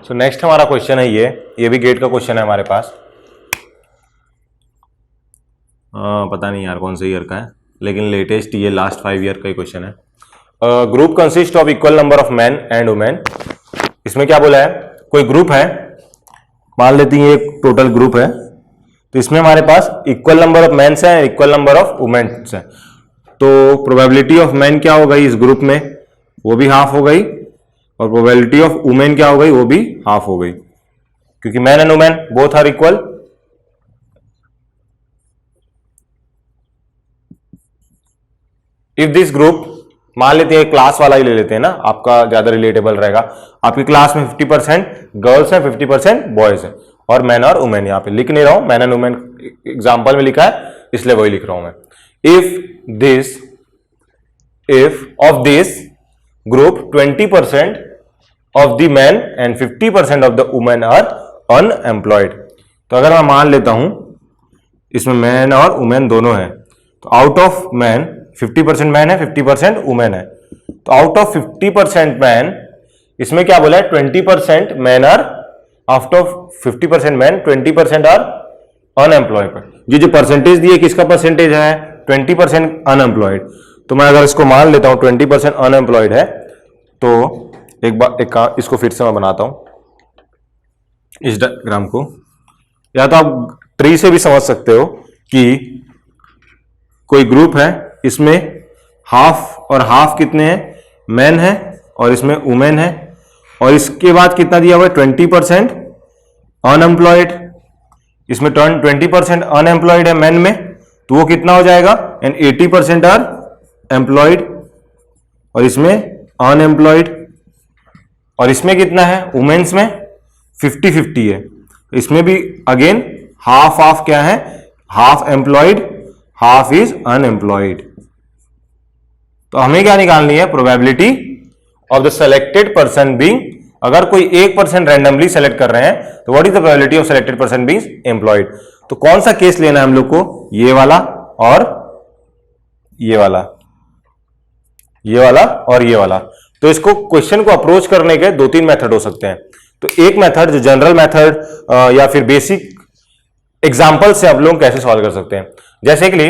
So next हमारा question है ये भी गेट का क्वेश्चन है हमारे पास। पता नहीं यार कौन से ईयर का है, लेकिन लेटेस्ट ये लास्ट 5 ईयर का ही क्वेश्चन है। Group consist of equal number of man and women. इसमें क्या बोला है, कोई ग्रुप है, मान लेते हैं एक टोटल ग्रुप है, तो इसमें हमारे पास इक्वल नंबर ऑफ मैन्स है, इक्वल नंबर ऑफ वुमेन्स है। तो प्रोबेबिलिटी ऑफ मैन क्या हो गई इस ग्रुप में, वो भी हाफ हो गई, और प्रोबेबिलिटी ऑफ वुमेन क्या हो गई, वो भी हाफ हो गई, क्योंकि man and women both are equal. If this group, मान लेते हैं क्लास वाला ही ले लेते हैं ना, आपका ज्यादा रिलेटेबल रहेगा। आपकी क्लास में 50% गर्ल्स हैं, 50% बॉयज हैं, और मैन और वुमेन। यहां पे लिख नहीं रहा हूं, मैन एंड वुमेन एग्जांपल में लिखा है इसलिए वही लिख रहा हूं मैं। If of this group 20% of the man and 50% of the women are unemployed. तो अगर मैं मान लेता हूं इसमें मैन और वुमेन दोनों हैं, तो आउट ऑफ मैन 50% मैन है, 50% वुमेन है, तो आउट ऑफ 50% मैन, इसमें क्या बोला है 20% man are, out of 50% man 20% are unemployed. ये जो परसेंटेज दिए किसका परसेंटेज है, 20% अनएम्प्लॉयड। तो मैं अगर इसको मान लेता हूं 20% अनएम्प्लॉयड है, तो इसको फिर से मैं बनाता हूं इस डायग्राम को, या तो आप ट्री से भी समझ सकते हो कि कोई ग्रुप है, इसमें हाफ और हाफ कितने हैं, मैन है, और इसमें वुमेन है, और इसके बाद कितना दिया हुआ है 20% अनएम्प्लॉयड। इसमें 20% अनएम्प्लॉयड है मैन में, तो वो कितना हो जाएगा, एंड 80% आर एम्प्लॉयड, और इसमें अनएम्प्लॉयड। और इसमें कितना है, वुमेन्स में 50-50 है, इसमें भी अगेन हाफ हाफ क्या है, half employed, half is unemployed. तो हमें क्या निकालनी है, probability of the selected person being. अगर कोई 1% रैंडमली सेलेक्ट कर रहे हैं, तो what is the probability of selected person being employed. तो कौन सा केस लेना है हम लोग को, ये वाला और ये वाला, ये वाला और ये वाला। तो इसको क्वेश्चन को अप्रोच करने के 2-3 मेथड हो सकते हैं। तो एक मेथड जो जनरल मेथड या फिर बेसिक एग्जांपल से आप लोग कैसे सॉल्व कर सकते हैं, जैसे कि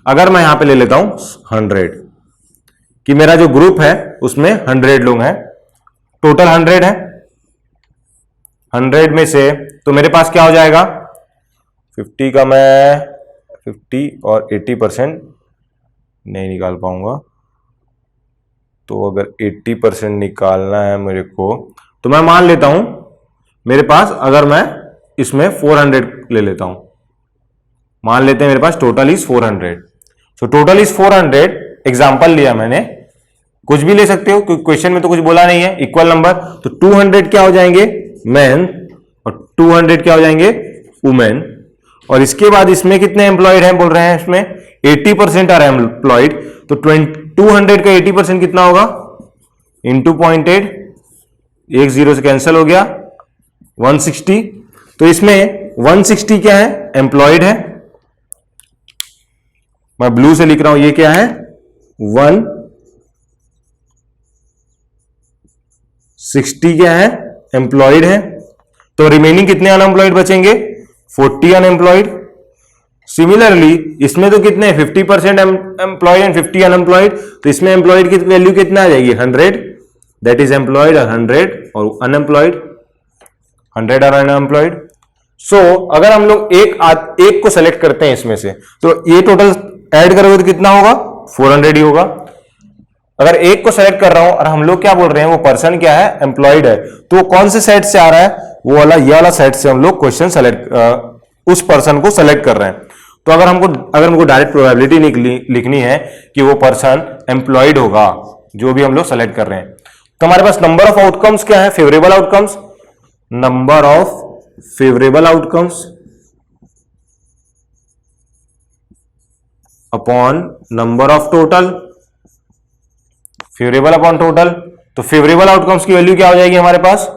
अगर मैं यहां पे ले लेता हूं 100 कि मेरा जो ग्रुप है उसमें 100 लोग हैं, टोटल 100 है, 100 में से तो मेरे पास क्या हो जाएगा, 50 का मैं 50 और 80% नहीं निकाल पाऊंगा। तो अगर 80% निकालना है मेरे को, तो मैं मान लेता हूं मेरे पास, अगर मैं इसमें 400 ले लेता हूं, मान लेते हैं मेरे पास total is 400। So total is 400 example लिया मैंने, कुछ भी ले सकते हो क्योंकि क्वेश्चन में तो कुछ बोला नहीं है, इक्वल नंबर। तो 200 क्या हो जाएंगे मैन, और 200 क्या हो जाएंगे वुमेन। और इसके बाद इसमें कितने एम्प्लॉयड हैं, बोल रहे हैं इसमें 80% आर एम्प्लॉयड। तो 200 का 80% कितना होगा, इंटू 0.8, एक जीरो से कैंसिल हो गया, 160। तो इसमें 160 क्या है, एम्प्लॉयड है। मैं ब्लू से लिख रहा हूं, ये क्या है 160 क्या है, एम्प्लॉयड है। तो रिमेनिंग कितने अनएम्प्लॉयड बचेंगे, 40 अनएम्प्लॉयड। सिमिलरली इसमें तो कितने 50% एम्प्लॉयड एंड 50 अनएम्प्लॉयड, तो इसमें एम्प्लॉयड की वैल्यू कितना आ जाएगी 100, दैट इज एम्प्लॉयड, 100 और अनएम्प्लॉयड 100 और अनएम्प्लॉयड। सो अगर हम लोग एक को सेलेक्ट करते हैं इसमें से, तो ये टोटल ऐड करोगे तो कितना होगा 400 ही होगा। अगर एक को सेलेक्ट कर रहा हूं और हम लोग क्या बोल रहे हैं, वो पर्सन क्या है, एम्प्लॉयड है, तो वो कौन से सेट से आ रहा है, वो वाला, ये वाला सेट से हम लोग क्वेश्चन सेलेक्ट उस पर्सन को सेलेक्ट कर रहे हैं। तो अगर हमको डायरेक्ट प्रोबेबिलिटी लिखनी है कि वो पर्सन एम्प्लॉयड होगा, जो भी हम लोग सेलेक्ट कर रहे हैं, तो हमारे पास नंबर ऑफ आउटकम्स क्या है, favourable outcomes, number of favourable outcomes upon number of total, favourable upon total. तो फेवरेबल आउटकम्स की वैल्यू क्या हो जाएगी हमारे पास,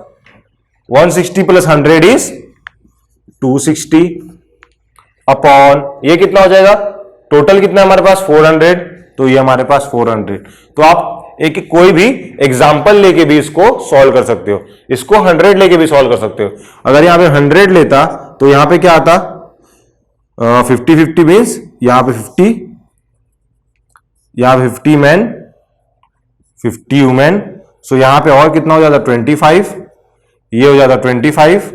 160 प्लस 100 इज 260 अपॉन ये कितना हो जाएगा, टोटल कितना हमारे पास 400, तो ये हमारे पास 400। तो आप एक कोई भी एग्जाम्पल लेके भी इसको सॉल्व कर सकते हो, इसको 100 लेके भी सॉल्व कर सकते हो। अगर यहां पे 100 लेता तो यहां पे क्या आता, 50-50 मीन्स यहां पे 50, यहां पे 50 मैन 50 वुमेन, सो यहां पे और कितना हो जाता 25, ये हो जाता 25,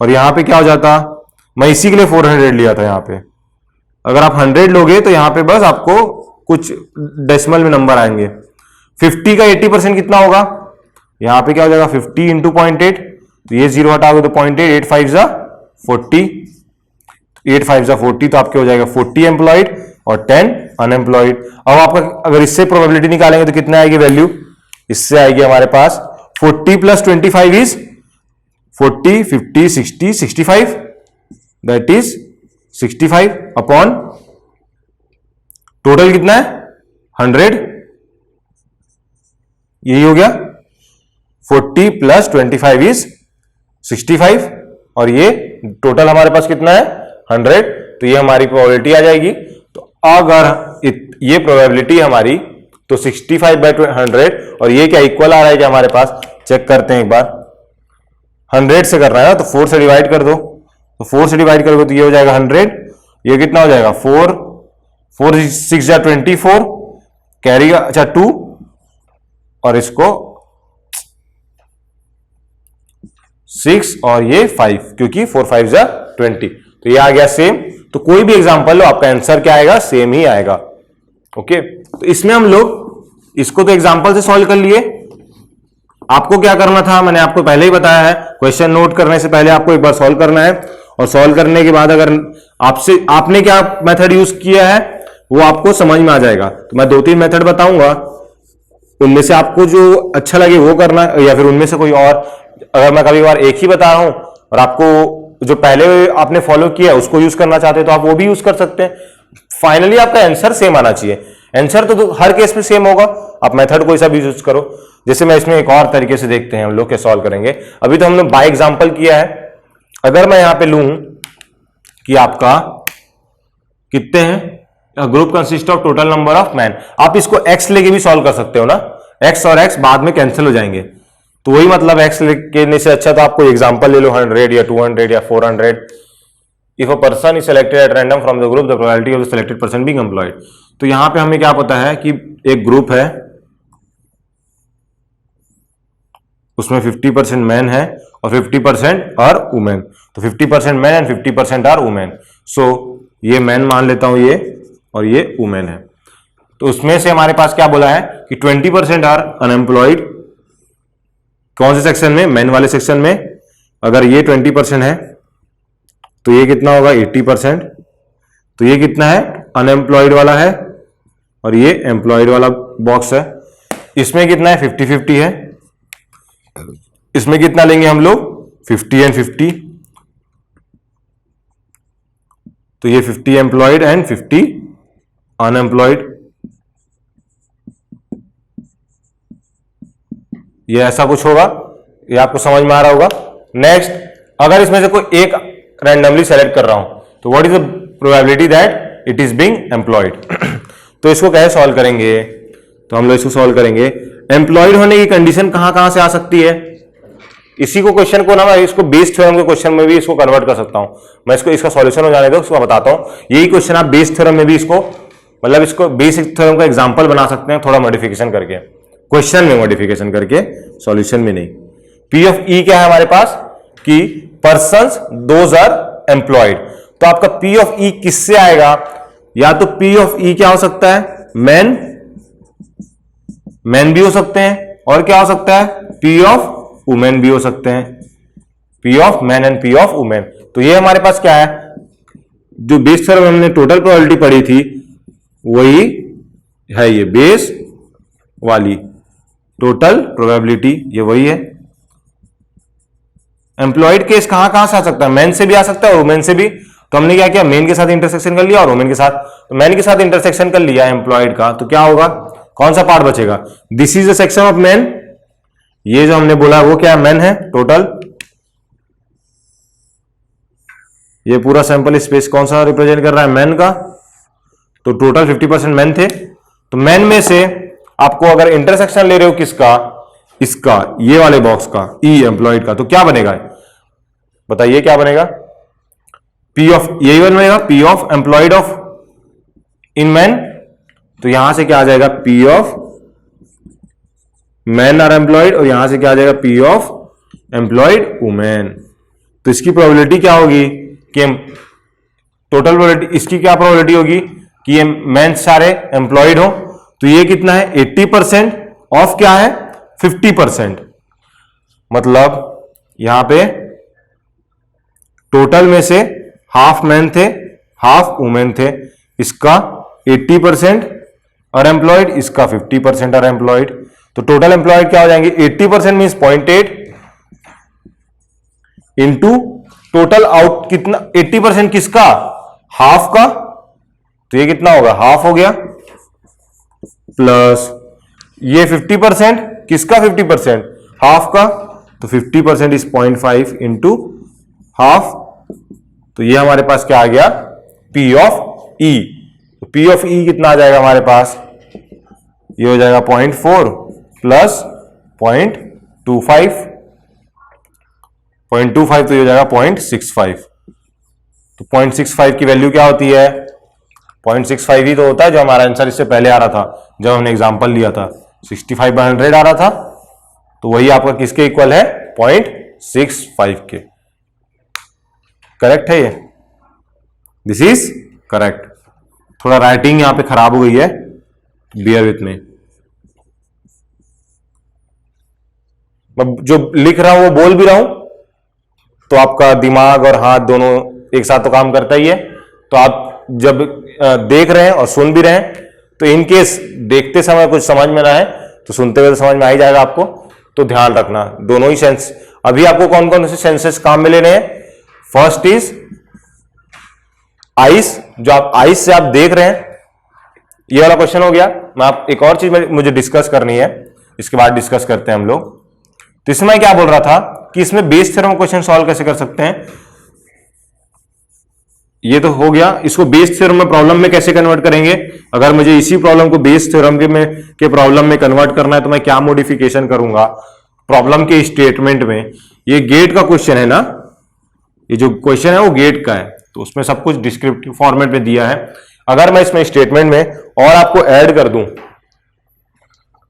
और यहां पे क्या हो जाता, मैं इसी के लिए 400 लिया था। यहां पे अगर आप 100 लोगे तो यहां पे बस आपको कुछ डेसिमल में नंबर आएंगे। 50 का 80% कितना होगा, यहां पे क्या हो जाएगा 50 इंटू 0.8, तो ये 0 हटाओगे तो 0.8, 8 5 जा 40, 8 5 जा 40, तो आपके हो जाएगा 40 एम्प्लॉयड और 10 अनएम्प्लॉयड। अब आपका अगर इससे प्रोबेबिलिटी निकालेंगे तो कितना आएगी वैल्यू, इससे आएगी हमारे पास 40 plus 25 is 40, 50, 60, 65, that is 65 upon total कितना है 100, यही हो गया 40 प्लस 25 इज 65, और ये टोटल हमारे पास कितना है 100, तो ये हमारी प्रोबेबिलिटी आ जाएगी। तो अगर ये प्रोबेबिलिटी हमारी तो 65/100, और ये क्या इक्वल आ रहा है क्या हमारे पास, चेक करते हैं एक बार। 100 से कर रहा है ना, तो 4 से डिवाइड कर दो, तो 4 से डिवाइड करोगे तो ये हो जाएगा 100, ये कितना हो जाएगा 4 6 जा 24, कैरी अच्छा 2, और इसको 6 और ये 5, क्योंकि 4 5 जा 20, तो ये आ गया सेम। तो कोई भी एग्जांपल लो आपका आंसर क्या आएगा, सेम ही आएगा। ओके, तो इसमें हम लोग इसको तो एग्जांपल से सॉल्व कर लिए। आपको क्या करना था, मैंने आपको पहले ही बताया है, क्वेश्चन नोट करने से पहले आपको एक बार सॉल्व करना है, और सॉल्व करने के बाद अगर आपने क्या मेथड यूज किया है वो आपको समझ में आ जाएगा। तो मैं 2-3 मेथड बताऊंगा, उनमें से आपको जो अच्छा लगे वो करना, या फिर उनमें से कोई और। अगर मैं कभी बार एक ही बता रहा हूं और आपको जो पहले आपने फॉलो किया उसको यूज करना चाहते हैं तो आप वो भी यूज कर सकते हैं। फाइनली आपका आंसर सेम आना चाहिए, आंसर तो हर केस में सेम होगा, आप मेथड कोई सा भी यूज करो। जैसे मैं इसमें एक और तरीके से देखते हैं हम लोग क्या सॉल्व करेंगे। अभी तो हमने बाय एग्जांपल किया है। अगर मैं यहां पे लूं कि आपका कितने हैं, group consist of total number of man, आप इसको एक्स लेके भी सॉल्व कर सकते हो ना, एक्स और एक्स बाद में कैंसिल हो जाएंगे, तो वही मतलब एक्स लेने से अच्छा तो आपको एग्जांपल ले लो 100 या 200 या 400। If a person is selected at random from the group, the probability of the selected person being employed. तो यहां पे हमें क्या पता है कि एक ग्रुप है, उसमें 50% मैन है और 50% आर वुमेन, तो 50% मैन एंड 50% आर वुमेन। सो ये मैन मान लेता हूं ये, और ये वुमेन है। तो उसमें से हमारे पास क्या बोला है कि 20% आर अनएम्प्लॉयड। कौन से सेक्शन में, मैन वाले सेक्शन में। अगर ये 20% है तो ये कितना होगा 80%, तो ये कितना है अनएम्प्लॉयड वाला है, और ये एम्प्लॉयड वाला बॉक्स है। इसमें कितना है 50-50 है, इसमें कितना लेंगे हम लोग 50 एंड 50, तो ये 50 एम्प्लॉयड एंड 50 अनएम्प्लॉयड। ये ऐसा कुछ होगा, ये आपको समझ में आ रहा होगा। नेक्स्ट, अगर इसमें से कोई एक रैंडमली सेलेक्ट कर रहा हूं तो what is the probability that it is being employed. तो इसको कैसे सॉल्व करेंगे, तो हम लोग इसको सॉल्व करेंगे। एम्प्लॉयड होने की कंडीशन कहां कहां से आ सकती है, इसी को क्वेश्चन को ना मैं इसको बेस थ्योरम के क्वेश्चन में भी इसको कन्वर्ट कर सकता हूं। मैं इसको इसका सॉल्यूशन हो जाने दो, उसको बताता हूं। यही क्वेश्चन आप बेस थ्योरम में भी इसको मतलब इसको बेसिक थ्योरम का एग्जांपल बना सकते हैं, थोड़ा मॉडिफिकेशन करके, क्वेश्चन में मॉडिफिकेशन करके, सॉल्यूशन में नहीं। पी ऑफ ई क्या है हमारे पास कि पर्संस दोज आर एम्प्लॉयड। तो आपका पी ऑफ ई किससे आएगा, या तो पी ऑफ ई क्या हो सकता है मैन, मैन भी हो सकते हैं, और क्या हो सकता है पी ऑफ वुमेन भी हो सकते हैं, P of man and P of women. तो ये हमारे पास क्या है, जो बेस थ्योरम में हमने टोटल प्रोबेबिलिटी पढ़ी थी वही है, ये बेस वाली टोटल प्रोबेबिलिटी ये वही है। एम्प्लॉयड केस कहां कहां से आ सकता है, मैन से भी आ सकता है और वुमेन से भी। तो हमने क्या किया, मेन के साथ इंटरसेक्शन कर लिया और वुमेन के साथ, तो मैन के साथ इंटरसेक्शन कर लिया एम्प्लॉयड का, तो क्या होगा, कौन सा पार्ट बचेगा, this is the section of man. ये जो हमने बोला वो क्या मैन है टोटल, ये पूरा सैंपल स्पेस कौन सा रिप्रेजेंट कर रहा है मैन का। तो टोटल 50% मैन थे, तो मैन में से आपको अगर इंटरसेक्शन ले रहे हो किसका, इसका, ये वाले बॉक्स का, ई एम्प्लॉयड का, तो क्या बनेगा, बताइए क्या बनेगा, पी ऑफ, यही बनेगा P of employed of in man. तो यहां से क्या आ जाएगा, P of man are employed, और यहां से क्या आ जाएगा, पी ऑफ एम्प्लॉयड वुमेन। तो इसकी प्रोबेबिलिटी क्या होगी कि टोटल प्रोबेबिलिटी, इसकी क्या प्रोबेबिलिटी होगी कि ये मैन सारे एम्प्लॉयड हो। तो ये कितना है, 80% ऑफ क्या है, 50%। मतलब यहां पे टोटल में से हाफ मैन थे हाफ वुमेन थे, इसका 80% अनएम्प्लॉयड, इसका 50% अनएम्प्लॉयड। तो टोटल एम्प्लॉयड क्या हो जाएंगे, 80% मीन्स 0.8 इंटू टोटल आउट कितना, 80% किसका, हाफ का, तो ये कितना होगा, हाफ हो गया, प्लस ये 50% किसका, 50% हाफ का, तो 50% इज 0.5 इंटू हाफ। तो ये हमारे पास क्या आ गया, P ऑफ E। तो P ऑफ E कितना आ जाएगा हमारे पास, ये हो जाएगा 0.4 प्लस 0.25, 0.25 तो ये हो जाएगा 0.65। तो 0.65 की वैल्यू क्या होती है, 0.65 ही तो होता है जो हमारा आंसर इससे पहले आ रहा था जब हमने एग्जांपल लिया था, 65/100 आ रहा था, तो वही आपका किसके इक्वल है, 0.65 के। करेक्ट है ये, दिस इज करेक्ट। थोड़ा राइटिंग यहां पे खराब हो गई है, बियर विथ में। मैं जो लिख रहा हूं वो बोल भी रहा हूं, तो आपका दिमाग और हाथ दोनों एक साथ तो काम करता ही है। तो आप जब देख रहे हैं और सुन भी रहे हैं, तो इनकेस देखते समय कुछ समझ में ना आए तो सुनते हुए तो समझ में आ ही जाएगा आपको। तो ध्यान रखना, दोनों ही सेंस। अभी आपको कौन कौन से सेंसेस काम में ले रहे हैं, फर्स्ट इज आइस, जो आप आइस से आप देख रहे हैं, ये वाला क्वेश्चन हो गया। मैं आप एक और चीज मुझे डिस्कस करनी है, इसके बाद डिस्कस करते हैं हम लोग। तो इसमें मैं क्या बोल रहा था कि इसमें बेस थ्योरम क्वेश्चन सॉल्व कैसे कर सकते हैं, ये तो हो गया। इसको बेस थ्योरम में प्रॉब्लम में कैसे कन्वर्ट करेंगे, अगर मुझे इसी प्रॉब्लम को बेस थ्योरम के प्रॉब्लम में कन्वर्ट करना है तो मैं क्या मॉडिफिकेशन करूंगा प्रॉब्लम के स्टेटमेंट में। ये गेट का क्वेश्चन है ना, ये जो क्वेश्चन है वो गेट का है, तो उसमें सब कुछ डिस्क्रिप्टिव फॉर्मेट में दिया है। अगर मैं इसमें स्टेटमेंट में और आपको ऐड कर दूं,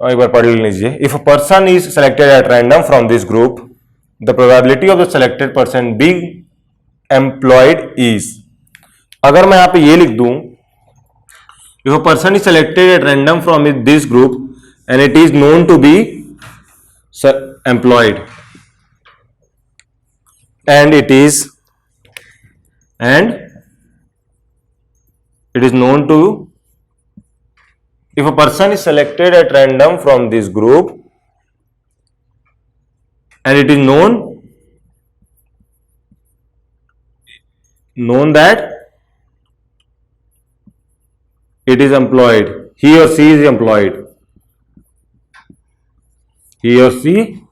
एक बार पढ़ लीजिए। If a person is selected at random from this group, the probability of the selected person being employed is. अगर मैं यहां पे ये लिख दूं, if a person is selected at random from this group and it is known to be employed, and it is known to, if a person is selected at random from this group and it is known that it is employed, he or she is employed, he or she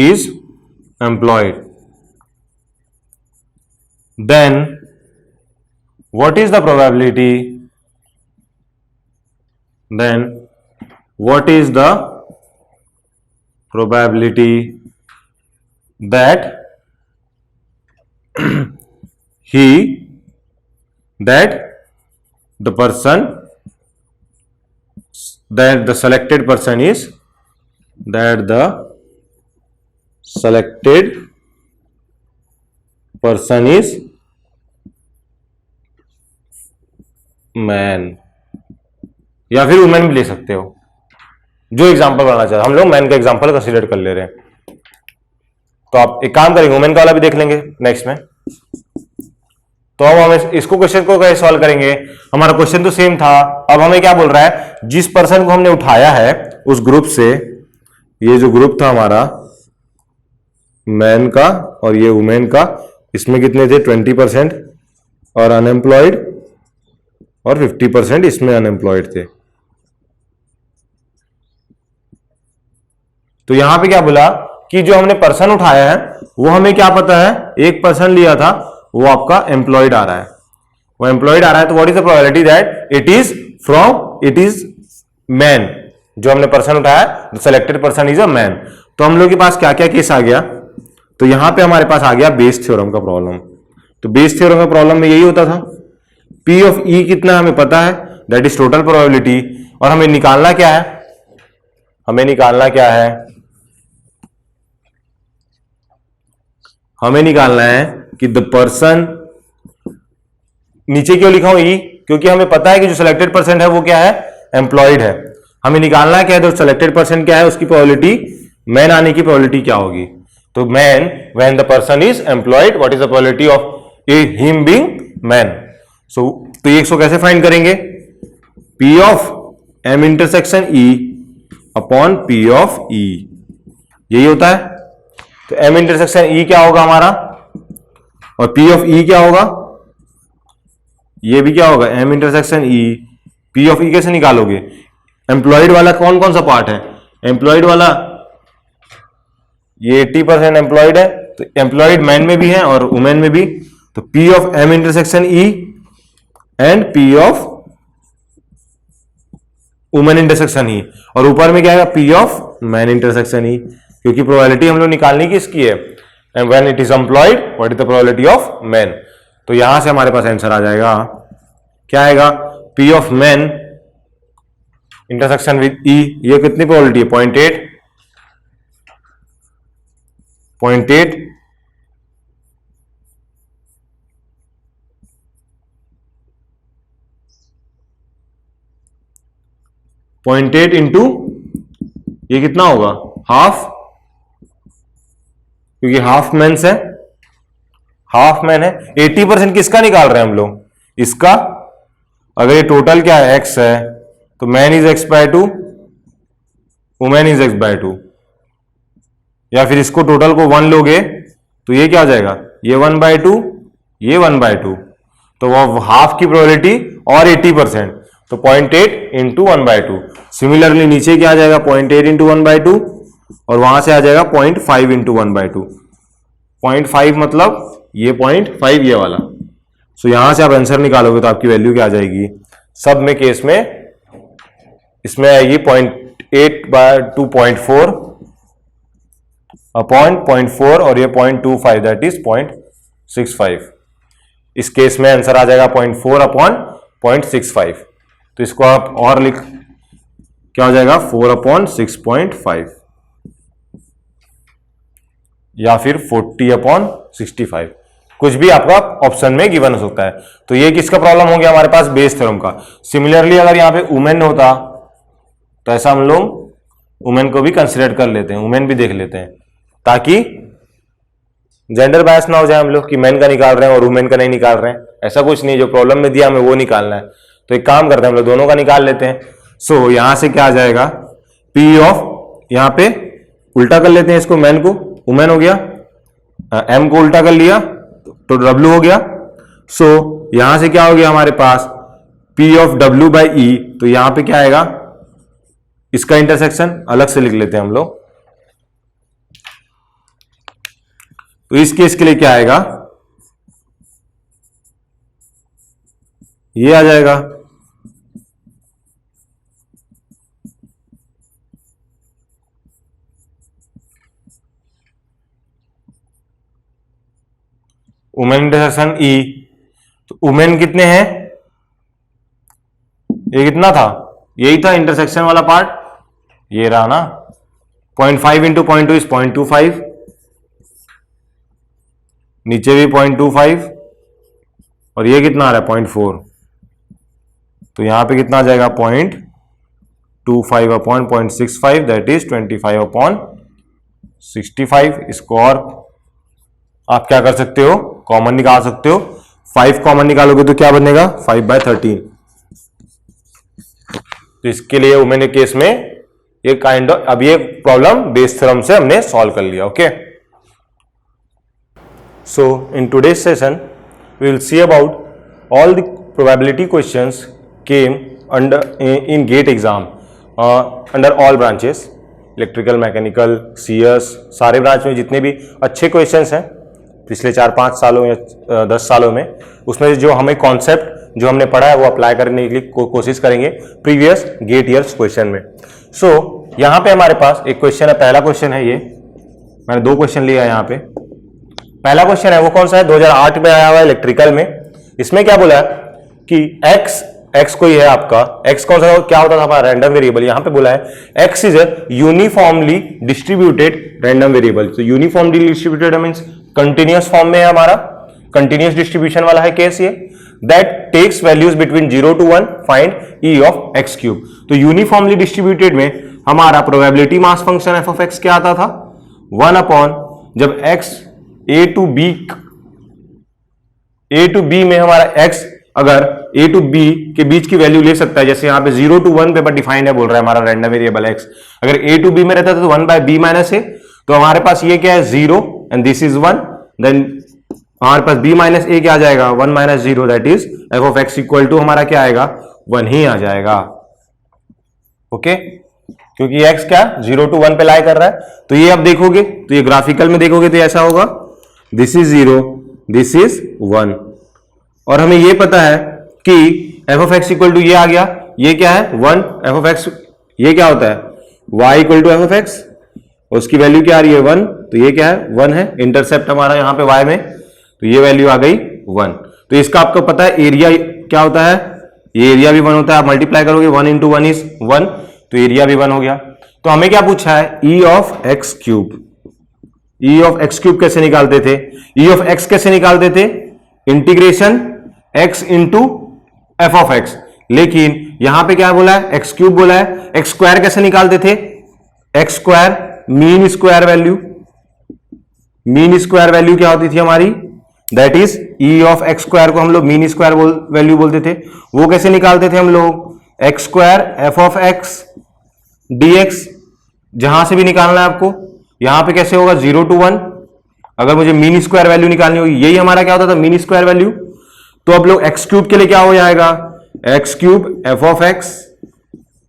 is employed, then what is the probability, that the selected person is man, या फिर women भी ले सकते हो, जो example बनाना चाहते। हम लोग मैन का एग्जांपल कंसीडर कर ले रहे हैं, तो आप एक काम करेंगे, वुमेन का वाला भी देख लेंगे नेक्स्ट में। तो अब हम इसको क्वेश्चन को कैसे सॉल्व करेंगे, हमारा क्वेश्चन तो सेम था। अब हमें क्या बोल रहा है, जिस पर्सन को हमने उठाया है उस ग्रुप से, ये जो ग्रुप था हमारा मैन का और ये वुमेन का, इसमें कितने थे 20% और अनएम्प्लॉयड, और 50% इसमें अनएम्प्लॉयड थे। तो यहां पे क्या बोला कि जो हमने पर्सन उठाया है वो हमें क्या पता है, एक पर्सन लिया था वो आपका एम्प्लॉयड आ रहा है, वो एम्प्लॉयड आ रहा है, तो what is the probability that it is man, जो हमने पर्सन उठाया the selected person is a man. तो हम लोग के पास क्या क्या केस आ गया, तो यहां पे हमारे पास आ गया बेस थ्योरम का प्रॉब्लम। तो बेस थ्योरम का प्रॉब्लम में यही होता था, पी ऑफ ई कितना हमें पता है, दैट इज टोटल प्रोबेबिलिटी, और हमें निकालना क्या है, हमें निकालना है कि द पर्सन, नीचे क्यों लिखा हूं ई, क्योंकि हमें पता है कि जो सिलेक्टेड पर्सन है वो क्या है, एम्प्लॉयड है। हमें निकालना क्या है, जो सिलेक्टेड पर्सन क्या है उसकी प्रोबेबिलिटी, मैन आने की प्रोबेबिलिटी क्या होगी। तो man, when the person is employed, what is the probability of him being man. So तो ये कैसे फाइंड करेंगे, P of M intersection E upon P of E, यही होता है। तो एम इंटरसेक्शन ई क्या होगा हमारा, और पी ऑफ ई क्या होगा, ये भी क्या होगा, M intersection E. P of E कैसे निकालोगे, एम्प्लॉयड वाला कौन कौन सा पार्ट है, एम्प्लॉयड वाला ये 80% एम्प्लॉयड है, तो एम्प्लॉयड मैन में भी है और वुमेन में भी। तो P of M intersection E and P of women intersection E, और ऊपर में क्या है, P of man intersection E, क्योंकि प्रोबेबिलिटी हम लोग निकालनी किसकी है, and when it is employed what is the probability of man. तो यहां से हमारे पास आंसर आ जाएगा, क्या आएगा, P of man intersection with E, ये कितनी प्रोबेबिलिटी है, 0.8, 0.8 0.8 इंटू ये कितना होगा, हाफ, क्योंकि हाफ मेंस है, हाफ मैन है। 80% किसका निकाल रहे हैं हम लोग, इसका। अगर ये टोटल क्या है, एक्स है, तो man is X by 2, women is X by 2, या फिर इसको टोटल को 1 लोगे तो ये क्या हो जाएगा, ये 1/2, ये 1/2, तो वो हाफ की प्रोबेबिलिटी और 80%, तो 0.8 इंटू 1/2। सिमिलरली नीचे क्या आ जाएगा, 0.8 इंटू 1/2, और वहां से आ जाएगा 0.5 इंटू 1/2। 0.5 मतलब ये 0.5 ये वाला। सो यहां से आप आंसर निकालोगे तो आपकी वैल्यू क्या आ जाएगी, सब में केस में इसमें आएगी 0.8/2 0.4 अपॉन 0.4, और ये 0.25 दैट इज 0.65। इस केस में आंसर आ जाएगा 0.4 अपॉन 0.65। तो इसको आप और लिख, क्या हो जाएगा, 4 अपॉन 6.5, या फिर 40 अपॉन 65, कुछ भी आपका ऑप्शन में गिवन हो सकता है। तो ये किसका प्रॉब्लम हो गया हमारे पास, बेस थ्योरम का। सिमिलरली अगर यहां पे वुमेन होता तो ऐसा हम लोग वुमेन को भी कंसिडर कर लेते हैं, वुमेन भी देख लेते हैं, ताकि जेंडर बायस ना हो जाए हम लोग कि मैन का निकाल रहे हैं और वुमेन का नहीं निकाल रहे हैं। ऐसा कुछ नहीं, जो प्रॉब्लम में दिया हमें वो निकालना है। तो एक काम करते हैं, हम लोग दोनों का निकाल लेते हैं। सो यहां से क्या आ जाएगा, पी ऑफ, यहां पे उल्टा कर लेते हैं इसको, मैन को वुमेन हो गया, एम को उल्टा कर लिया तो डब्ल्यू हो गया। सो यहां से क्या हो गया हमारे पास, P of W by E, तो यहां पे क्या आएगा, इसका इंटरसेक्शन अलग से लिख लेते हैं हम लोग। तो इस केस के लिए क्या आएगा, ये आ जाएगा, वुमेन इंटरसेक्शन ई। तो वुमेन कितने हैं, ये कितना था, यही था इंटरसेक्शन वाला पार्ट, ये रहा ना, 0.5 इंटू 0.2 इज 0.25, नीचे भी 0.25, और ये कितना आ रहा है 0.4, तो यहां पे कितना आ जाएगा 0.25 अपॉन 0.65 दैट इज 25 अपॉन 65। इसको और आप क्या कर सकते हो, कॉमन निकाल सकते हो। 5 कॉमन निकालोगे तो क्या बनेगा, 5/13। तो इसके लिए वुमेन के केस में ये काइंड ऑफ, अब ये प्रॉब्लम बेस थ्योरम से हमने सॉल्व कर लिया। Okay, so in today's session we will see about all the probability questions came under in GATE exam under all branches, electrical, mechanical, CS, सारे branch में जितने भी अच्छे क्वेश्चंस हैं पिछले 4-5 सालों या 10 सालों में, उसमें जो हमें कॉन्सेप्ट जो हमने पढ़ा है वो अप्लाई करने के लिए कोशिश करेंगे प्रीवियस गेट ईयर्स क्वेश्चन में। सो यहां पे हमारे पास एक क्वेश्चन है, पहला क्वेश्चन है ये, मैंने 2 क्वेश्चन लिया है यहाँ पे। पहला क्वेश्चन है वो कौन सा है, 2008 में आया हुआ है इलेक्ट्रिकल में। इसमें क्या बोला है कि x कोई है आपका, x कौन सा क्या होता था हमारा रैंडम वेरिएबल, यहां पे बोला है x is a uniformly distributed random variable. तो uniformly distributed means continuous form में है हमारा, कंटिन्यूअस डिस्ट्रीब्यूशन वाला है केस ये, that takes values between 0 to 1 find e of x cube. तो यूनिफॉर्मली डिस्ट्रीब्यूटेड में हमारा probability mass function f of x क्या आता था, 1 अपॉन जब x a to b में हमारा x अगर a to b के बीच की वैल्यू ले सकता है, जैसे यहां पे 0 to 1 पे डिफाइन है, बोल रहा है हमारा रैंडम वेरिएबल x, अगर a to b में रहता था तो 1 by b माइनस a, तो हमारे पास ये क्या है 0 एंड दिस इज 1, देन हमारे पास b माइनस a क्या आ जाएगा 1 minus 0, that is f of x equal to हमारा क्या आएगा 1 ही आ जाएगा। ओके क्योंकि x क्या 0 to 1 पे लाई कर रहा है। तो ये अब देखोगे तो ये ग्राफिकल में देखोगे तो ऐसा होगा, दिस इज 0 दिस इज 1, और हमें ये पता है कि f of x equal to ये आ गया, ये क्या है 1, f ऑफ x ये क्या होता है y equal to f of x, उसकी वैल्यू क्या आ रही है 1, तो ये क्या है 1 है, इंटरसेप्ट हमारा यहाँ पे y में, तो ये वैल्यू आ गई 1। तो इसका आपको पता है एरिया क्या होता है, ये एरिया भी 1 होता है, आप मल्टीप्लाई करोगे 1 into 1 is 1, तो एरिया भी 1 हो गया। तो हमें क्या पूछा है e of x cube, e of x cube कैसे निकालते थे, e ऑफ x कैसे निकालते थे, integration x into F of x, लेकिन यहां पे क्या बोला है x क्यूब बोला है, x स्क्वायर कैसे निकालते थे, x square mean square value, mean square value क्या होती थी हमारी, that is e of x square को हम लोग मीन स्क्वायर वैल्यू बोलते थे, वो कैसे निकालते थे हम लोग, x square F of x dx, जहां से भी निकालना है आपको, यहां पे कैसे होगा 0 to 1, अगर मुझे मीन स्क्वायर वैल्यू निकालनी होगी, यही हमारा क्या होता था मीन स्क्वायर वैल्यू। तो अब लोग x क्यूब के लिए क्या हो जाएगा, x cube F of x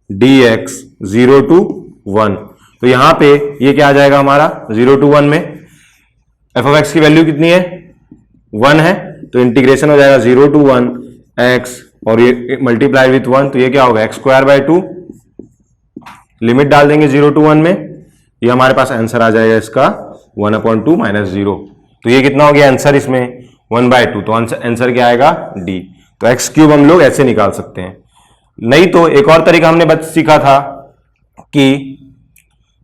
dx 0 to 1, तो यहां पे ये क्या आ जाएगा हमारा 0 to 1 में एफ ऑफ x की वैल्यू कितनी है 1 है, तो इंटीग्रेशन हो जाएगा 0 to 1 x और ये मल्टीप्लाई विथ 1, तो ये क्या होगा x स्क्वायर बाय 2, लिमिट डाल देंगे 0 to 1 में, ये हमारे पास आंसर आ जाएगा इसका 1/2 माइनस 0। तो ये कितना हो गया आंसर इसमें 1/2, तो आंसर क्या आएगा d। तो x क्यूब हम लोग ऐसे निकाल सकते हैं। नहीं तो एक और तरीका हमने सीखा था कि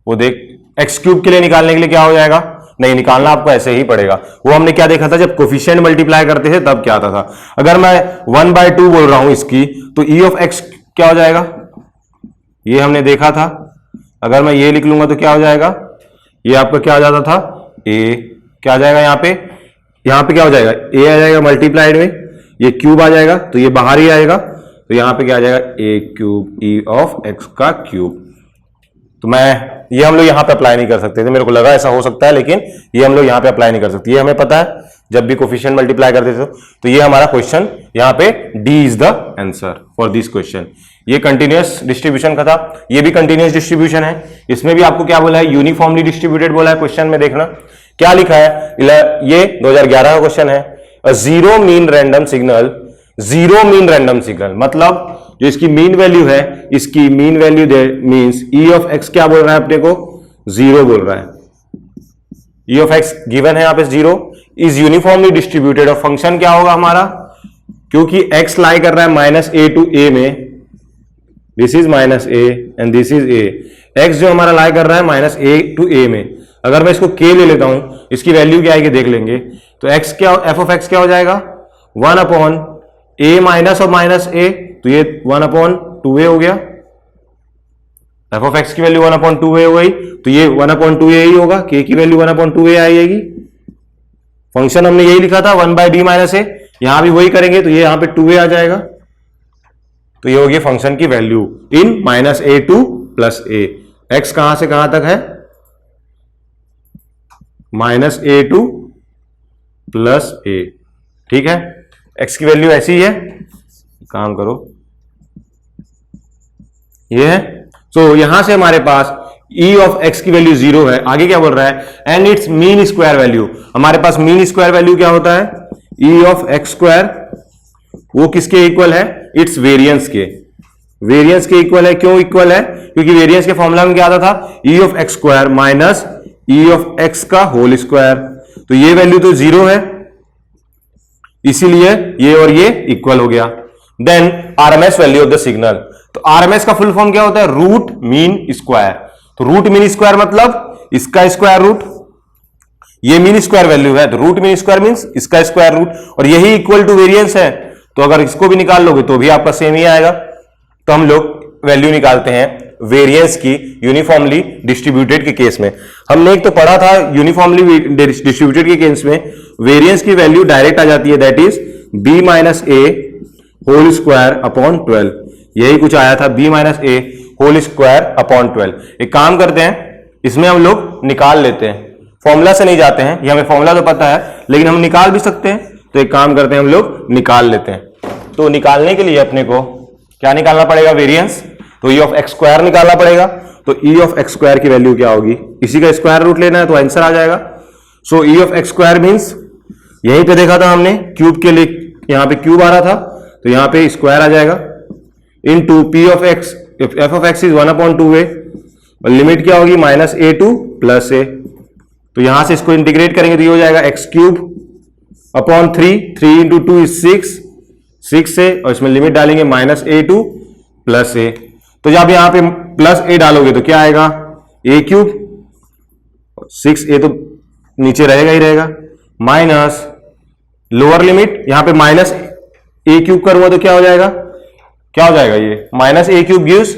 वो देख x क्यूब के लिए निकालने के लिए क्या हो जाएगा, नहीं निकालना आपको ऐसे ही पड़ेगा। वो हमने क्या देखा था, जब कोफिशिएंट मल्टीप्लाई करते थे तब क्या आता था। अगर मैं 1/2 बोल रहा हूं इसकी, तो e ऑफ x क्या हो जाएगा, ये हमने देखा था। अगर मैं ये लिख लूंगा तो क्या हो जाएगा, ये आपका क्या आ जाता था a, क्या आ जाएगा यहाँ पे क्या हो जाएगा a आ जाएगा मल्टीप्लाइड में, ये क्यूब आ जाएगा तो ये बाहर ही आएगा, तो यहाँ पे क्या आ जाएगा a cube e of x का क्यूब। तो ये हम लोग यहाँ पे अप्लाई नहीं कर सकते थे, मेरे को लगा ऐसा हो सकता है, लेकिन ये हम लोग यहाँ पे अप्लाई नहीं कर सकते। ये हमें पता है जब भी कोफिशिएंट मल्टीप्लाई करते थे। तो ये हमारा क्वेश्चन यहाँ पे D is the answer for this question. ये कंटिन्यूअस डिस्ट्रीब्यूशन का था, ये भी कंटिन्यूअस डिस्ट्रीब्यूशन है। इसमें भी आपको क्या बोला है, यूनिफॉर्मली डिस्ट्रीब्यूटेड बोला है। क्वेश्चन में देखना क्या लिखा है, ये 2011 का क्वेश्चन है। Zero mean random signal, zero mean random signal मतलब जो इसकी मीन वैल्यू है, इसकी mean value means e of x क्या बोल रहा है अपने को, 0 बोल रहा है। e ऑफ x गिवन है यहाँ पे 0, इज यूनिफॉर्मली डिस्ट्रीब्यूटेड। और फंक्शन क्या होगा हमारा, क्योंकि x लाई कर रहा है -a to a में, this is -a and this is a। x जो हमारा लाई कर रहा है -a to a में, अगर मैं इसको k ले लेता हूं, इसकी वैल्यू क्या आएगी देख लेंगे। तो x क्या, f ऑफ x क्या हो जाएगा 1/a माइनस और -a, तो ये 1/2a हो गया। f ऑफ x की वैल्यू 1/2a हो गई, तो ये 1/2a ही होगा, k की वैल्यू 1/2a आएगी। फंक्शन हमने यही लिखा था 1/d माइनस a, यहां भी वही करेंगे तो ये यहां पे 2a आ जाएगा। तो ये होगी फंक्शन की value in -a to +a। x कहां से कहां तक है, -a to +a, ठीक है। x की वैल्यू ऐसी ही है, काम करो ये है। तो यहां से हमारे पास ई ऑफ एक्स की वैल्यू 0 है, आगे क्या बोल रहा है, and it's mean square value. हमारे पास मीन स्क्वायर वैल्यू क्या होता है, ई ऑफ एक्स स्क्वायर, वो किसके इक्वल है, इट्स वेरिएंस के, वेरिएंस के इक्वल है। क्यों इक्वल है, क्योंकि वेरिएंस के फॉर्मूला में क्या आता था, ई of X square minus E of x का होल स्क्वायर। तो ये वैल्यू तो 0 है, इसीलिए ये और ये इक्वल हो गया। Then RMS value of the signal, तो आरएमएस का फुल फॉर्म क्या होता है, रूट मीन स्क्वायर। तो रूट मीन स्क्वायर मतलब इसका स्क्वायर रूट, ये मीन स्क्वायर वैल्यू है, तो रूट मीन स्क्वायर मींस इसका स्क्वायर रूट, और यही इक्वल टू वेरिएंस है। तो अगर इसको भी निकाल लोगे तो भी आपका सेम ही आएगा। तो हम लोग वैल्यू निकालते हैं वेरिएंस की यूनिफॉर्मली डिस्ट्रीब्यूटेड के केस में। हमने एक तो पढ़ा था यूनिफॉर्मली डिस्ट्रीब्यूटेड के केस में वेरिएंस की वैल्यू डायरेक्ट आ जाती है, that is B minus A whole square upon 12। यही कुछ आया था, बी माइनस ए होल स्क्वायर अपॉन 12। एक काम करते हैं, इसमें हम लोग निकाल लेते हैं, फॉर्मूला से नहीं जाते हैं, ये हमें फॉर्मूला तो पता है लेकिन हम निकाल भी सकते हैं। तो एक काम करते हैं, हम लोग निकाल लेते हैं। तो निकालने के लिए अपने को क्या निकालना पड़ेगा, वेरिएंस। तो ई ऑफ एक्स स्क्वायर निकालना पड़ेगा। तो ई ऑफ एक्स स्क्वायर की वैल्यू क्या होगी, इसी का स्क्वायर रूट लेना है, तो आंसर आ जाएगा। So E of X square means, यहीं पे देखा था हमने क्यूब के लिए, यहां पे क्यूब आ रहा था तो यहां पे स्क्वायर आ जाएगा, into P of X, F of X is 1/2a, और लिमिट क्या होगी, minus A to plus A. तो यहां से इसको इंटीग्रेट करेंगे तो ये हो जाएगा x cube upon 3, 3 into 2 is 6 से, और इसमें लिमिट डालेंगे minus A to plus A. तो जब यहां पे प्लस ए डालोगे तो क्या आएगा, ए क्यूब, 6a तो नीचे रहेगा ही रहेगा, माइनस लोअर लिमिट, यहां पे माइनस ए क्यूब करूंगा तो क्या हो जाएगा, क्या हो जाएगा, ये माइनस ए क्यूब गिव्स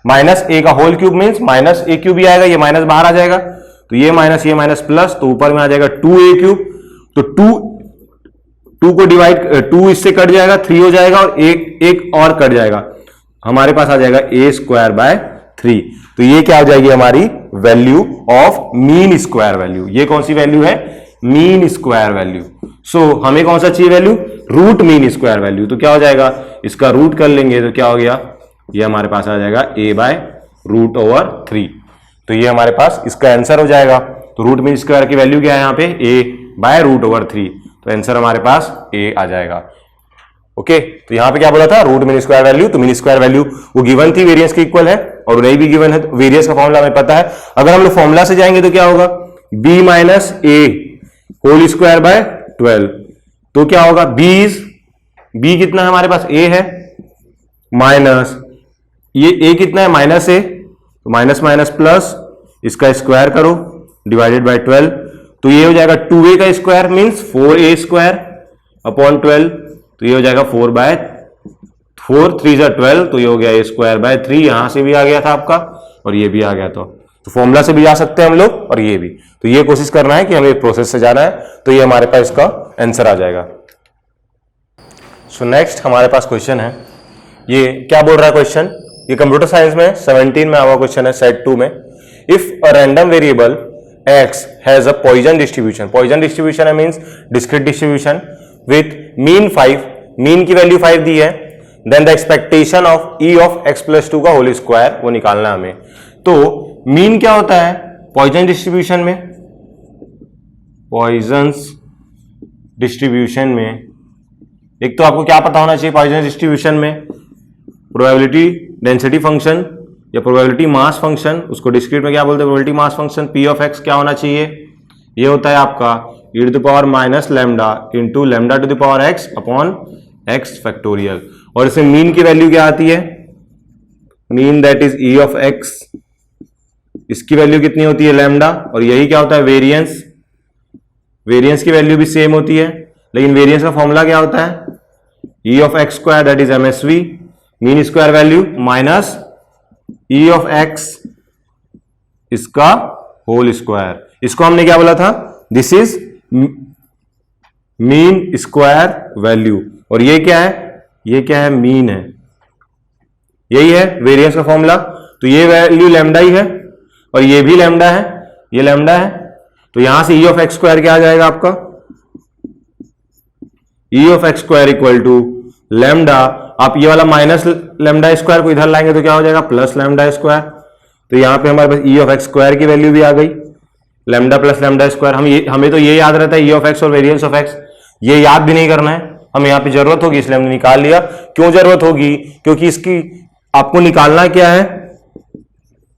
माइनस ए का होल क्यूब मीन्स माइनस ए क्यूब ही आएगा, ये माइनस बाहर आ जाएगा, तो ये माइनस प्लस, तो ऊपर में आ जाएगा 2a क्यूब। तो 2 को डिवाइड, 2 इससे कट जाएगा, 3 हो जाएगा, और एक और कट जाएगा, हमारे पास आ जाएगा a स्क्वायर बाय 3। तो ये क्या हो जाएगी हमारी value of mean square value. ये कौन सी वैल्यू है, मीन स्क्वायर वैल्यू। सो हमें कौन सा चाहिए value, root mean square value. तो क्या हो जाएगा, इसका रूट कर लेंगे तो क्या हो गया, ये हमारे पास आ जाएगा a बाय रूट ओवर 3। तो ये हमारे पास इसका आंसर हो जाएगा। तो रूट मीन स्क्वायर की वैल्यू क्या है यहाँ पे, a बाय रूट ओवर 3। तो आंसर हमारे पास a आ जाएगा। ओके, तो यहां पे क्या बोला था, रूट मीन स्क्वायर वैल्यू। तो मीन स्क्वायर वैल्यू वो गिवन थी, वेरिएंस के इक्वल है, और नहीं भी गिवन है तो वेरिएंस का फॉर्मूला हमें पता है। अगर हम लोग फॉर्मूला से जाएंगे तो क्या होगा, b minus A whole square by 12। तो क्या होगा, b कितना है हमारे पास, a है, माइनस ये a कितना है, माइनस a, तो माइनस माइनस प्लस, इसका स्क्वायर करो डिवाइडेड बाय 12। तो ये हो जाएगा 2a का square means 4a square upon 12। तो ये हो जाएगा 4 बाय 4, 3 जा 12, तो ये हो गया a स्क्वायर बाय 3। यहां से भी आ गया था आपका, और ये भी आ गया। तो फॉर्मूला से भी जा सकते हैं हम लोग, और ये भी। तो ये कोशिश करना है कि हमें प्रोसेस से जाना है, तो ये हमारे पास इसका आंसर आ जाएगा। सो नेक्स्ट हमारे पास क्वेश्चन है, ये क्या बोल रहा है क्वेश्चन, ये कंप्यूटर साइंस में 17 में आवा क्वेश्चन है, सेट 2 में। If a random variable x has a Poisson distribution, Poisson distribution है means discrete distribution with mean 5, mean की वैल्यू 5 दी है, then the expectation of e of x plus 2 का होल स्क्वायर वो निकालना है हमें। तो मीन क्या होता है पॉइजन डिस्ट्रीब्यूशन में, पॉइजंस डिस्ट्रीब्यूशन में एक तो आपको क्या पता होना चाहिए, पॉइजन डिस्ट्रीब्यूशन में प्रोबेबिलिटी डेंसिटी फंक्शन या प्रोबेबिलिटी मास फंक्शन, उसको डिस्क्रीट में क्या बोलते हैं, probability mass function p of x क्या होना चाहिए, ये होता है आपका e to the power minus lambda into lambda to the power x upon x factorial. और इसमें मीन की वैल्यू क्या आती है, mean that is e of x, इसकी वैल्यू कितनी होती है लैम्डा, और यही क्या होता है वेरिएंस, वेरिएंस की वैल्यू भी सेम होती है, लेकिन वेरिएंस का फॉर्मूला क्या होता है, e of x square that is MSV, mean square value minus e of x इसका होल स्क्वायर। इसको हमने क्या बोला था, this is mean square value, और ये क्या है, ये क्या है, मीन है, यही है वेरिएंस का फॉर्मूला। तो ये वैल्यू लैम्डा ही है, और ये भी लैम्डा है, ये लैम्डा है। तो यहां से e ऑफ x स्क्वायर क्या आ जाएगा आपका, e of x square equal to lambda, आप ये वाला माइनस लैम्डा स्क्वायर को इधर लाएंगे तो क्या हो जाएगा, प्लस लैम्डा स्क्वायर। तो यहाँ पे हमारे पास ई ऑफ एक्स स्क्वायर की वैल्यू भी आ गई, लैम्डा प्लस लैम्डा स्क्वायर। हमें तो ये याद रहता है ई ऑफ एक्स और वेरिएंस ऑफ एक्स, ये याद भी नहीं करना है, हमें यहाँ पे जरूरत होगी इसलिए हमने निकाल लिया। क्यों जरूरत होगी? क्योंकि इसकी आपको निकालना क्या है,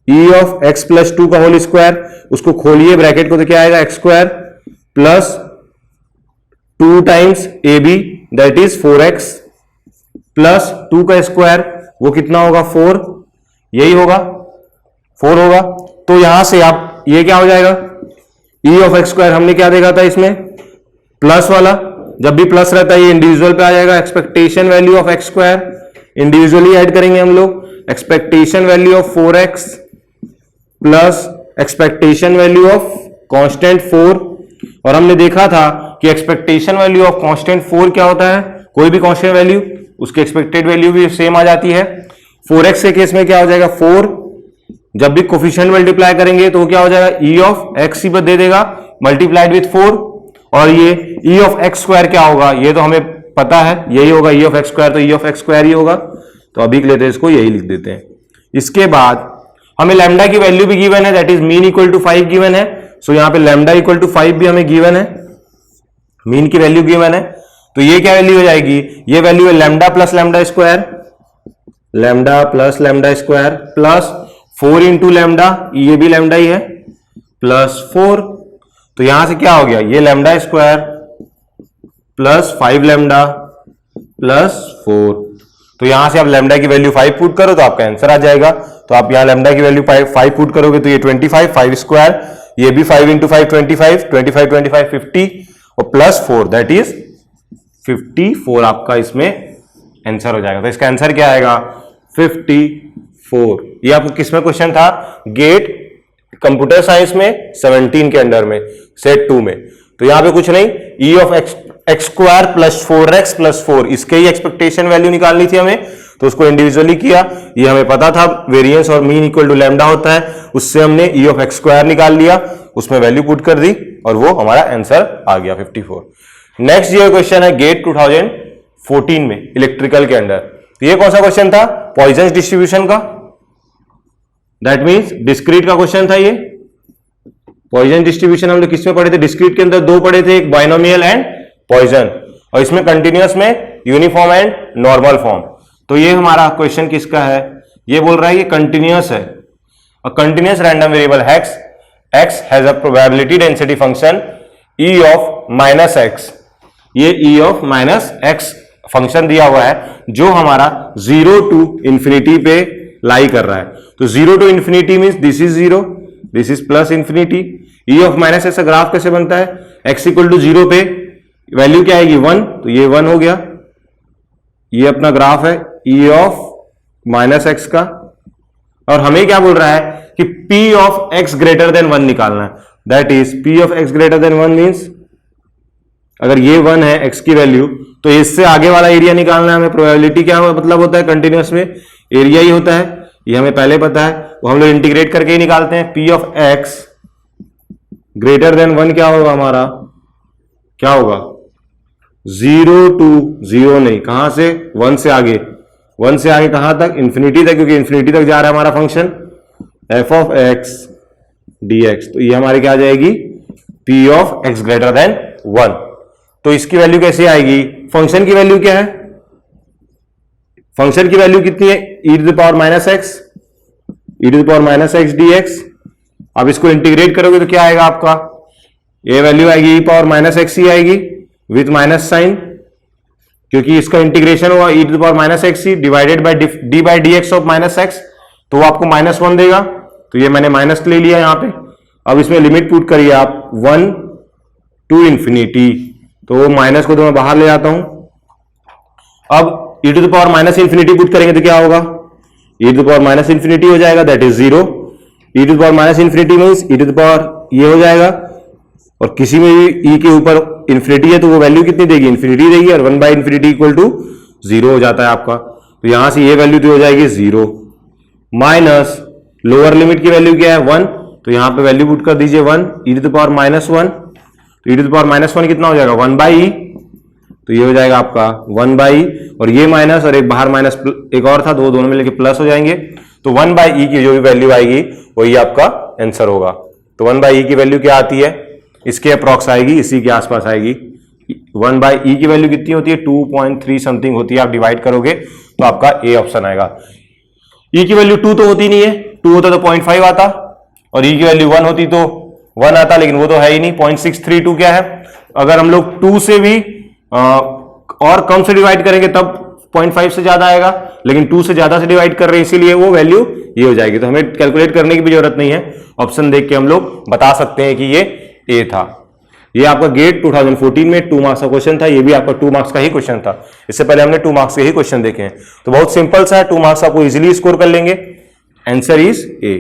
ई ऑफ एक्स प्लस 2 का होल स्क्वायर, उसको खोलिए ब्रैकेट को तो क्या आएगा x square plus 2 times a b that is 4x plus 2 का स्क्वायर, वो कितना होगा 4, यही होगा 4 होगा। तो यहां से आप ये क्या हो जाएगा, ई ऑफ एक्स स्क्वायर हमने क्या देखा था इसमें प्लस वाला, जब भी प्लस रहता है ये इंडिविजुअल पे आ जाएगा। Expectation value of X square individually add करेंगे हम लोग, expectation value of 4x plus expectation value of constant 4। और हमने देखा था कि एक्सपेक्टेशन वैल्यू ऑफ कांस्टेंट 4 क्या होता है, कोई भी कांस्टेंट वैल्यू उसकी एक्सपेक्टेड वैल्यू भी सेम आ जाती है। 4x के केस में क्या हो जाएगा 4, जब भी कोफिशिएंट मल्टीप्लाई करेंगे तो क्या हो जाएगा ई ऑफ एक्स ही दे देगा मल्टीप्लाइड विथ 4। और ये ई ऑफ एक्स स्क्वायर क्या होगा, ये तो हमें पता है यही होगा ई ऑफ एक्स स्क्वायर, तो ई ऑफ एक्स स्क्वायर ही होगा। तो अभी लेते हैं इसको, यही लिख देते हैं। इसके बाद हमें लैम्डा की वैल्यू भी गिवन है, that is mean equal to 5 given है। सो यहां पे लैम्डा इक्वल टू 5 भी हमें गिवन है, मीन की वैल्यू गिवन है। तो ये क्या वैल्यू हो जाएगी, ये वैल्यू है lambda plus lambda square, lambda plus lambda square plus 4 into lambda, ये भी लैम्डा ही है, प्लस 4। तो यहां से क्या हो गया, ये lambda square plus 5 lambda plus 4। तो यहां से आप लैम्डा की वैल्यू 5 पुट करो तो आपका आंसर आ जाएगा। तो आप यहां लैम्डा की वैल्यू 5 पुट करोगे तो ये 25, 5 स्क्वायर, ये भी 5 इंटू 5 25, 25 25 50 और प्लस 4 दैट इज 54 आपका इसमें आंसर हो जाएगा। तो इसका आंसर क्या आएगा 54। ये आपको किसमें क्वेश्चन था, गेट कंप्यूटर साइंस में 17 के अंडर में सेट 2 में। तो यहां पे कुछ नहीं, ई of X square plus 4x plus 4 इसके ही एक्सपेक्टेशन वैल्यू निकालनी थी हमें, तो उसको इंडिविजुअली किया। ये हमें पता था वेरिएंस और मीन इक्वल टू लैम्डा होता है, उससे हमने ई ऑफ एक्स स्क्वायर निकाल लिया, उसमें वैल्यू पुट कर दी और वो हमारा आंसर आ गया 54। नेक्स्ट ये क्वेश्चन है गेट 2014 में इलेक्ट्रिकल के अंडर। तो ये कौन सा क्वेश्चन था, पॉइजन डिस्ट्रीब्यूशन का, दैट मीन्स डिस्क्रीट का क्वेश्चन था ये। पॉइजन डिस्ट्रीब्यूशन हम लोग किसमें पढ़े थे, डिस्क्रीट के अंदर 2 पढ़े थे, एक बाइनोमियल एंड पॉइजन, और इसमें कंटिन्यूअस में यूनिफॉर्म एंड नॉर्मल फॉर्म। तो ये हमारा क्वेश्चन किसका है, ये बोल रहा है ये कंटिन्यूअस है, a continuous random variable x has a probability density function e of minus x. ये e of minus x function दिया हुआ है जो हमारा 0 टू इंफिनिटी पे लाई कर रहा है। तो 0 to infinity means this is 0, this is plus infinity. e of minus x का ग्राफ कैसे बनता है, x इक्वल टू 0 पे वैल्यू क्या आएगी 1, तो ये 1 हो गया। ये अपना ग्राफ है e ऑफ माइनस एक्स का, और हमें क्या बोल रहा है कि p of x greater than 1 निकालना है, that is p of x greater than 1 means अगर ये 1 है x की वैल्यू तो इससे आगे वाला एरिया निकालना है हमें। प्रोबेबिलिटी क्या मतलब होता है कंटिन्यूअस में एरिया ही होता है, ये हमें पहले पता है, वो हम लोग इंटीग्रेट करके ही निकालते हैं। p of x greater than 1 क्या होगा हमारा, क्या होगा 0 टू 0 नहीं, कहां से 1 से आगे, 1 से आगे कहां तक, इंफिनिटी तक, क्योंकि इंफिनिटी तक जा रहा है हमारा function f of x dx। तो ये हमारी क्या आ जाएगी p of x greater than 1। तो इसकी वैल्यू कैसे आएगी, फंक्शन की वैल्यू क्या है, फंक्शन की वैल्यू कितनी है e to the power minus x, e to the power minus x dx। अब इसको इंटीग्रेट करोगे तो क्या आएगा आपका, ये वैल्यू आएगी e पावर माइनस एक्स ही आएगी विथ माइनस साइन, क्योंकि इसका इंटीग्रेशन हुआ e to the power minus x ही divided by d by d x of minus x, तो वो आपको -1 देगा। तो ये मैंने माइनस ले लिया यहां पे। अब इसमें लिमिट पुट करिए आप 1 टू इंफिनिटी, तो वो माइनस को तो मैं बाहर ले जाता हूं। अब e to the power minus infinity put करेंगे तो क्या होगा, e to the power minus infinity हो जाएगा, that is 0। e to the power minus infinity means e to the power ये हो जाएगा, और किसी में भी e के ऊपर इंफिनिटी है तो वो वैल्यू कितनी देगी, इंफिनिटी देगी, और 1 बाई इंफिनिटी इक्वल टू 0 हो जाता है आपका। तो यहां से ये वैल्यू तो हो जाएगी 0 माइनस लोअर लिमिट की वैल्यू क्या है 1, तो यहां पे वैल्यू पुट कर दीजिए 1 e टू द पावर -1, तो e टू द पावर -1 कितना हो जाएगा 1 बाई ई, तो ये हो जाएगा आपका 1 बाई, और ये माइनस और एक बाहर माइनस एक और था, दोनों में लेके प्लस हो जाएंगे, तो 1/e की जो भी वैल्यू आएगी वही आपका आंसर होगा। तो 1/e की वैल्यू क्या आती है, इसके अप्रॉक्स आएगी, इसी के आसपास आएगी। 1/e की वैल्यू कितनी होती है, 2.3 समथिंग होती है। आप डिवाइड करोगे तो आपका ए ऑप्शन आएगा। e की वैल्यू 2 तो होती नहीं है, 2 होता तो 0.5 आता, और e की वैल्यू 1 होती तो 1 आता, लेकिन वो तो है ही नहीं। 0.632 क्या है, अगर हम लोग 2 से भी और कम से डिवाइड करेंगे तब 0.5 से ज्यादा आएगा, लेकिन 2 से ज्यादा से डिवाइड कर रहे हैं इसीलिए वो वैल्यू ये हो जाएगी। तो हमें कैलकुलेट करने की भी जरूरत नहीं है, ऑप्शन देख के हम लोग बता सकते हैं कि ये ए था। ये आपका गेट 2014 में 2 मार्क्स का क्वेश्चन था, ये भी आपका 2 मार्क्स का ही क्वेश्चन था। इससे पहले हमने 2 मार्क्स के ही क्वेश्चन देखे हैं। तो बहुत सिंपल सा है, 2 मार्क्स आपको इजीली स्कोर कर लेंगे। Answer is a.